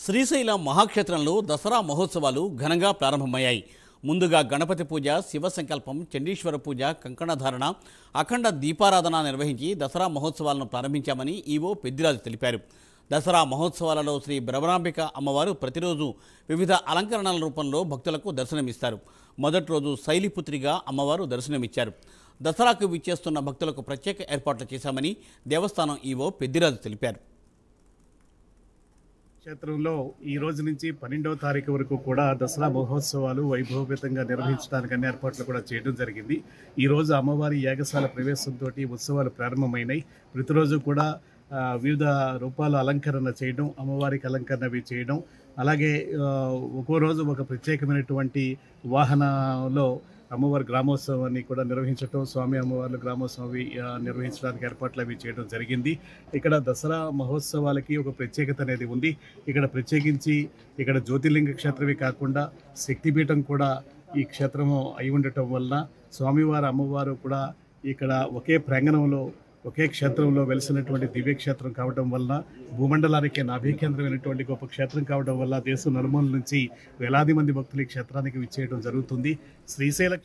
శ్రీశైల మహాక్షేత్రంలో దసరా మహోత్సవాలు ఘనంగా ప్రారంభమయ్యాయి. ముందుగా గణపతి పూజ, శివ సంకల్పం, చండీశ్వర పూజ, కంకణధారణ, అఖండ దీపారాధన నిర్వహించి దసరా మహోత్సవాలను ప్రారంభించామని ఈవో పెద్దిరాజు తెలిపారు. దసరా మహోత్సవాలలో శ్రీ బ్రహ్మరాంబిక అమ్మవారు ప్రతిరోజు వివిధ అలంకరణల రూపంలో భక్తులకు దర్శనమిస్తారు. మొదటి రోజు శైలిపుత్రిగా అమ్మవారు దర్శనమిచ్చారు. దసరాకు విచ్చేస్తున్న భక్తులకు ప్రత్యేక ఏర్పాట్లు చేశామని దేవస్థానం ఈవో పెద్దిరాజు తెలిపారు. క్షేత్రంలో ఈ రోజు నుంచి 12వ తారీఖు వరకు కూడా దసరా మహోత్సవాలు వైభవపేతంగా నిర్వహించడానికి అన్ని ఏర్పాట్లు కూడా చేయడం జరిగింది. ఈ రోజు అమ్మవారి యాగశాల ప్రవేశంతో ఉత్సవాలు ప్రారంభమైనాయి. ప్రతిరోజు కూడా వివిధ రూపాల అలంకరణ చేయడం, అమ్మవారికి అలంకరణ అవి చేయడం, అలాగే ఒక్కో రోజు ఒక ప్రత్యేకమైనటువంటి వాహనంలో అమ్మవారి గ్రామోత్సవాన్ని కూడా నిర్వహించడం, స్వామి అమ్మవార్ల గ్రామోత్సవం నిర్వహించడానికి ఏర్పాట్లు అవి చేయడం జరిగింది. ఇక్కడ దసరా మహోత్సవాలకి ఒక ప్రత్యేకత అనేది ఉంది. ఇక్కడ ప్రత్యేకించి ఇక్కడ జ్యోతిర్లింగ క్షేత్రమే కాకుండా శక్తిపీఠం కూడా ఈ క్షేత్రము అయి ఉండటం వలన స్వామివారు అమ్మవారు కూడా ఇక్కడ ఒకే ప్రాంగణంలో ఒకే క్షేత్రంలో వెలిసినటువంటి దివ్యక్షేత్రం కావడం వల్ల భూమండలానికి నాభీకేంద్రమైనటువంటి గొప్ప క్షేత్రం కావడం వల్ల దేశం నలుమూల నుంచి వేలాది మంది భక్తులు ఈ క్షేత్రానికి విచ్చేయడం జరుగుతుంది. శ్రీశైల